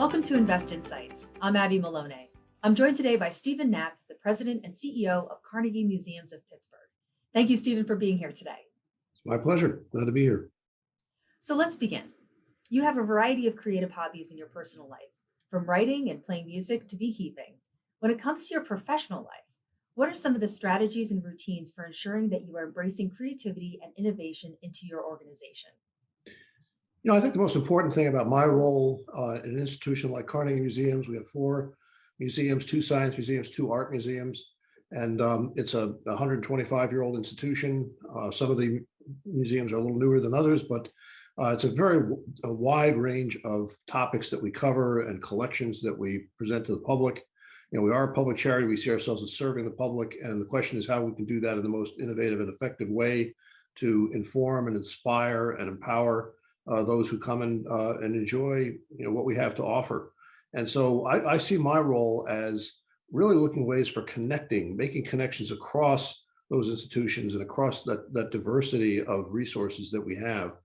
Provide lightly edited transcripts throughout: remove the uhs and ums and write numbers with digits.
Welcome to Invest Insights. I'm Abby Maloney. I'm joined today by Steven Knapp, the President and CEO of Carnegie Museums of Pittsburgh. Thank you, Steven, for being here today. It's my pleasure. Glad to be here. So let's begin. You have a variety of creative hobbies in your personal life, from writing and playing music to beekeeping. When it comes to your professional life, what are some of the strategies and routines for ensuring that you are embracing creativity and innovation into your organization? I think the most important thing about my role in an institution like Carnegie Museums, we have four museums, two science museums, two art museums, and it's a 125-year-old institution. Some of the museums are a little newer than others, but it's a wide range of topics that we cover and collections that we present to the public. We are a public charity. We see ourselves as serving the public, and the question is how we can do that in the most innovative and effective way to inform and inspire and empower those who come and enjoy what we have to offer. And so I see my role as really looking ways for connecting, making connections across those institutions and across that diversity of resources that we have.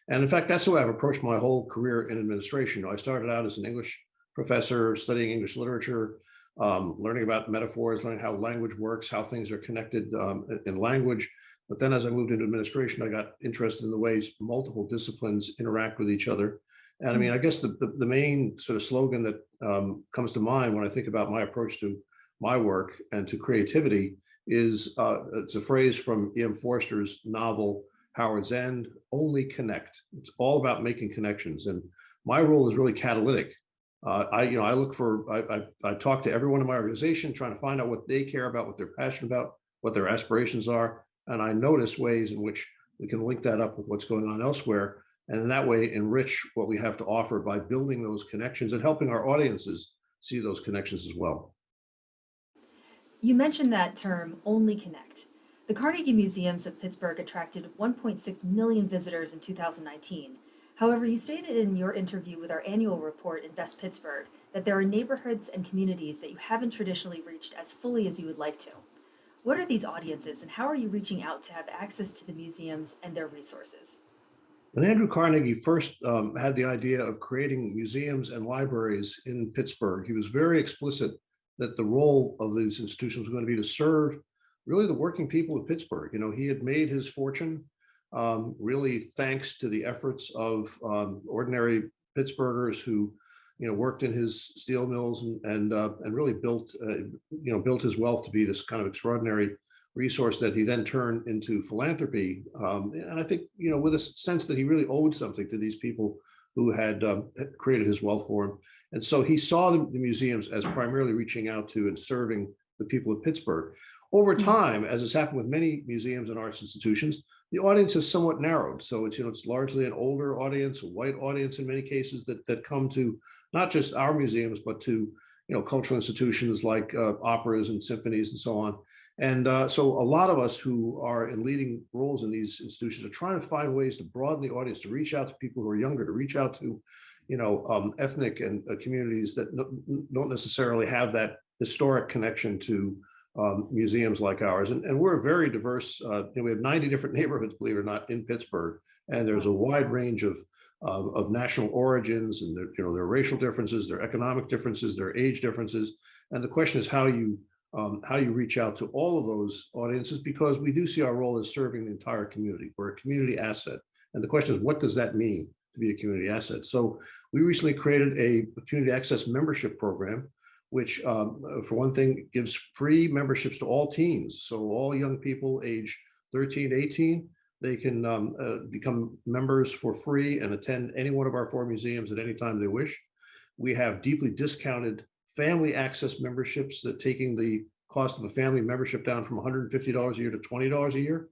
And in fact, that's the way I've approached my whole career in administration. I started out as an English professor, studying English literature, learning about metaphors, learning how language works, how things are connected in language. But then as I moved into administration, I got interested in the ways multiple disciplines interact with each other. And I mean, I guess the main sort of slogan that comes to mind when I think about my approach to my work and to creativity is it's a phrase from E.M. Forster's novel, Howard's End, only connect. It's all about making connections. And my role is really catalytic. I talk to everyone in my organization, trying to find out what they care about, what they're passionate about, what their aspirations are. And I notice ways in which we can link that up with what's going on elsewhere. And in that way, enrich what we have to offer by building those connections and helping our audiences see those connections as well. You mentioned that term, only connect. The Carnegie Museums of Pittsburgh attracted 1.6 million visitors in 2019. However, you stated in your interview with our annual report, Invest Pittsburgh, that there are neighborhoods and communities that you haven't traditionally reached as fully as you would like to. What are these audiences, and how are you reaching out to have access to the museums and their resources? When Andrew Carnegie first had the idea of creating museums and libraries in Pittsburgh, he was very explicit that the role of these institutions was going to be to serve really the working people of Pittsburgh. He had made his fortune really thanks to the efforts of ordinary Pittsburghers who worked in his steel mills and really built his wealth to be this kind of extraordinary resource that he then turned into philanthropy. And I think with a sense that he really owed something to these people who had created his wealth for him. And so he saw the museums as primarily reaching out to and serving the people of Pittsburgh. Over time, as has happened with many museums and arts institutions, the audience is somewhat narrowed. So it's largely an older audience, a white audience in many cases that come to not just our museums, but to cultural institutions like operas and symphonies and so on. And so a lot of us who are in leading roles in these institutions are trying to find ways to broaden the audience, to reach out to people who are younger, to reach out to ethnic and communities that don't necessarily have that historic connection to museums like ours. And we're a very diverse, we have 90 different neighborhoods, believe it or not, in Pittsburgh. And there's a wide range of national origins, and there are racial differences, there are economic differences, there are age differences. And the question is how you reach out to all of those audiences, because we do see our role as serving the entire community. We're a community asset. And the question is, what does that mean to be a community asset? So we recently created a community access membership program, which for one thing gives free memberships to all teens. So all young people age 13 to 18, they can become members for free and attend any one of our four museums at any time they wish. We have deeply discounted family access memberships that taking the cost of a family membership down from $150 a year to $20 a year.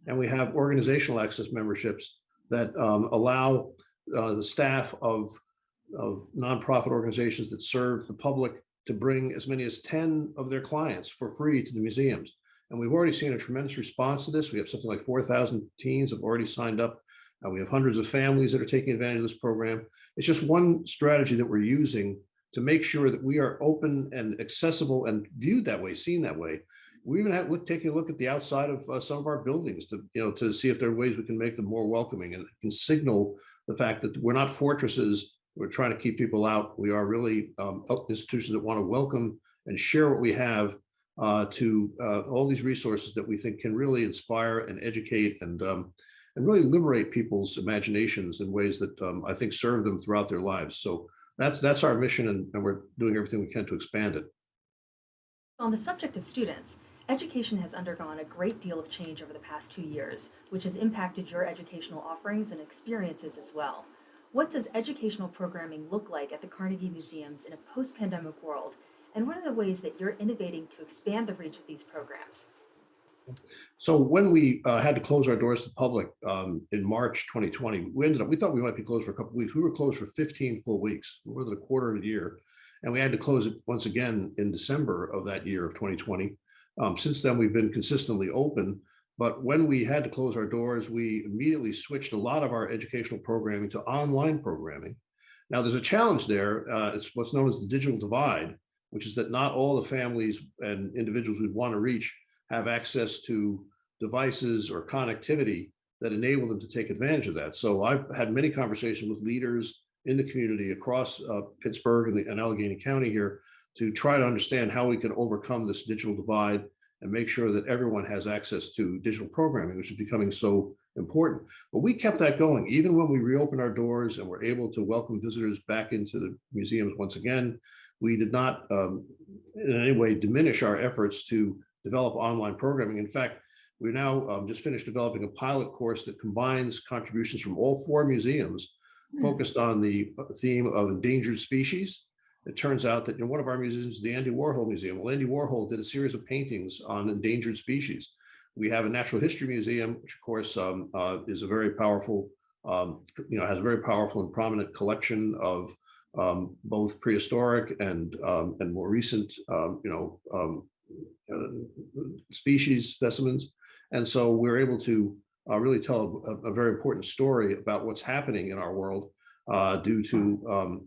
And we have organizational access memberships that allow the staff of nonprofit organizations that serve the public to bring as many as 10 of their clients for free to the museums. And we've already seen a tremendous response to this. We have something like 4,000 teens have already signed up. We have hundreds of families that are taking advantage of this program. It's just one strategy that we're using to make sure that we are open and accessible and viewed that way, seen that way. We even have taking a look at the outside of some of our buildings to see if there are ways we can make them more welcoming and can signal the fact that we're not fortresses We're trying to keep people out. We are really institutions that want to welcome and share what we have to all these resources that we think can really inspire and educate and really liberate people's imaginations in ways that I think serve them throughout their lives. So that's our mission, and we're doing everything we can to expand it. On the subject of students, education has undergone a great deal of change over the past 2 years, which has impacted your educational offerings and experiences as well. What does educational programming look like at the Carnegie Museums in a post-pandemic world, and what are the ways that you're innovating to expand the reach of these programs? So when we had to close our doors to the public in March 2020, we thought we might be closed for a couple of weeks. We were closed for 15 full weeks, more than a quarter of a year. And we had to close it once again in December of that year of 2020. Since then, we've been consistently open. But when we had to close our doors, we immediately switched a lot of our educational programming to online programming. Now, there's a challenge there. It's what's known as the digital divide, which is that not all the families and individuals we want to reach have access to devices or connectivity that enable them to take advantage of that. So I've had many conversations with leaders in the community across Pittsburgh and Allegheny County here to try to understand how we can overcome this digital divide and make sure that everyone has access to digital programming, which is becoming so important. But we kept that going even when we reopened our doors and were able to welcome visitors back into the museums once again. We did not in any way diminish our efforts to develop online programming. In fact, we now just finished developing a pilot course that combines contributions from all four museums focused on the theme of endangered species. It turns out that in one of our museums, the Andy Warhol Museum, well, Andy Warhol did a series of paintings on endangered species. We have a natural history museum, which of course is a very powerful, has a very powerful and prominent collection of both prehistoric and more recent, species specimens. And so we're able to really tell a very important story about what's happening in our world due to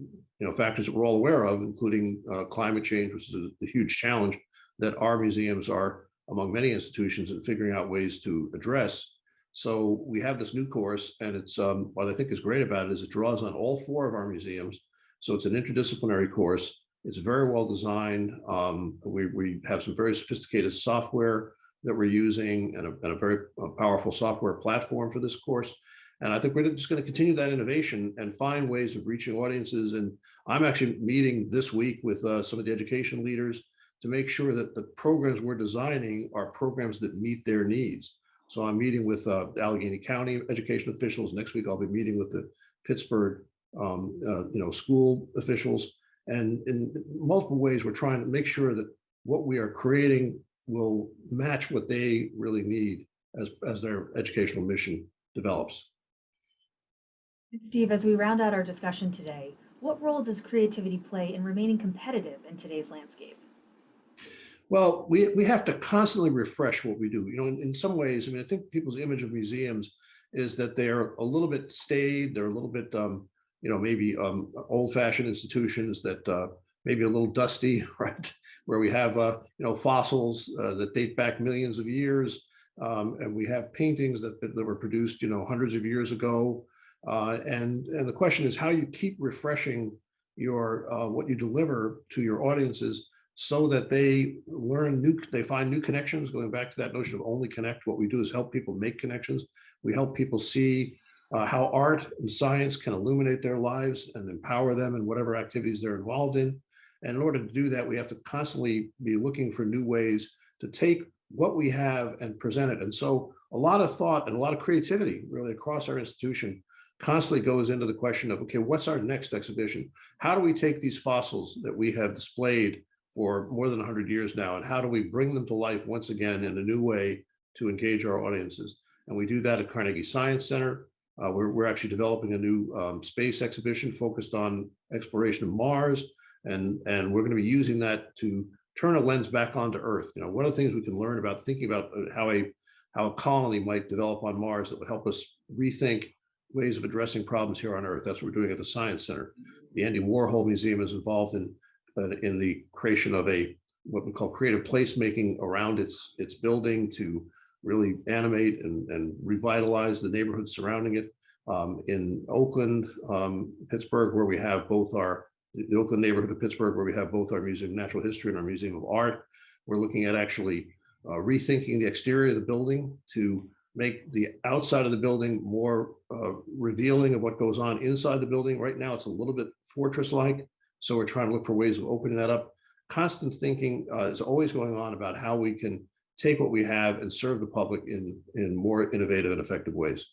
factors that we're all aware of, including climate change, which is a huge challenge that our museums are among many institutions in figuring out ways to address. So we have this new course, and it's what I think is great about it is it draws on all four of our museums. So it's an interdisciplinary course. It's very well designed. We have some very sophisticated software that we're using and a very powerful software platform for this course. And I think we're just going to continue that innovation and find ways of reaching audiences. And I'm actually meeting this week with some of the education leaders to make sure that the programs we're designing are programs that meet their needs. So I'm meeting with Allegheny County education officials. Next week, I'll be meeting with the Pittsburgh school officials. And in multiple ways, we're trying to make sure that what we are creating will match what they really need as their educational mission develops. Steve, as we round out our discussion today, what role does creativity play in remaining competitive in today's landscape? Well, we have to constantly refresh what we do. In some ways, I think people's image of museums is that they're a little bit staid, they're a little bit, maybe old-fashioned institutions that maybe a little dusty, right? Where we have, fossils that date back millions of years, and we have paintings that were produced, hundreds of years ago. And the question is how you keep refreshing your what you deliver to your audiences so that they find new connections. Going back to that notion of only connect, what we do is help people make connections. We help people see how art and science can illuminate their lives and empower them in whatever activities they're involved in. And in order to do that, we have to constantly be looking for new ways to take what we have and present it. And so a lot of thought and a lot of creativity really across our institution constantly goes into the question of, okay, what's our next exhibition? How do we take these fossils that we have displayed for more than 100 years now, and how do we bring them to life once again in a new way to engage our audiences? And we do that at Carnegie Science Center. We're actually developing a new space exhibition focused on exploration of Mars, and we're going to be using that to turn a lens back onto Earth. What are the things we can learn about thinking about how a colony might develop on Mars that would help us rethink ways of addressing problems here on Earth. That's what we're doing at the Science Center. The Andy Warhol Museum is involved in the creation of what we call creative placemaking around its building to really animate and revitalize the neighborhood surrounding it. in Oakland, Pittsburgh, where we have both the Oakland neighborhood of Pittsburgh, where we have both our Museum of Natural History and our Museum of Art. We're looking at actually rethinking the exterior of the building to make the outside of the building more revealing of what goes on inside the building. Right now, it's a little bit fortress-like, so we're trying to look for ways of opening that up. Constant thinking is always going on about how we can take what we have and serve the public in more innovative and effective ways.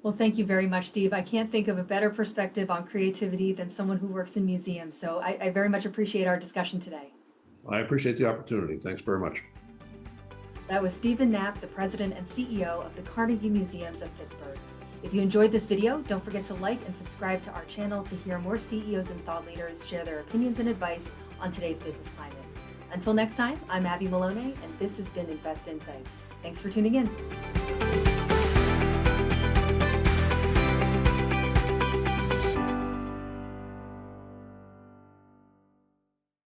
Well, thank you very much, Steve. I can't think of a better perspective on creativity than someone who works in museums. So I very much appreciate our discussion today. I appreciate the opportunity. Thanks very much. That was Steven Knapp, the president and CEO of the Carnegie Museums of Pittsburgh. If you enjoyed this video, don't forget to like and subscribe to our channel to hear more CEOs and thought leaders share their opinions and advice on today's business climate. Until next time, I'm Abby Maloney, and this has been Invest Insights. Thanks for tuning in.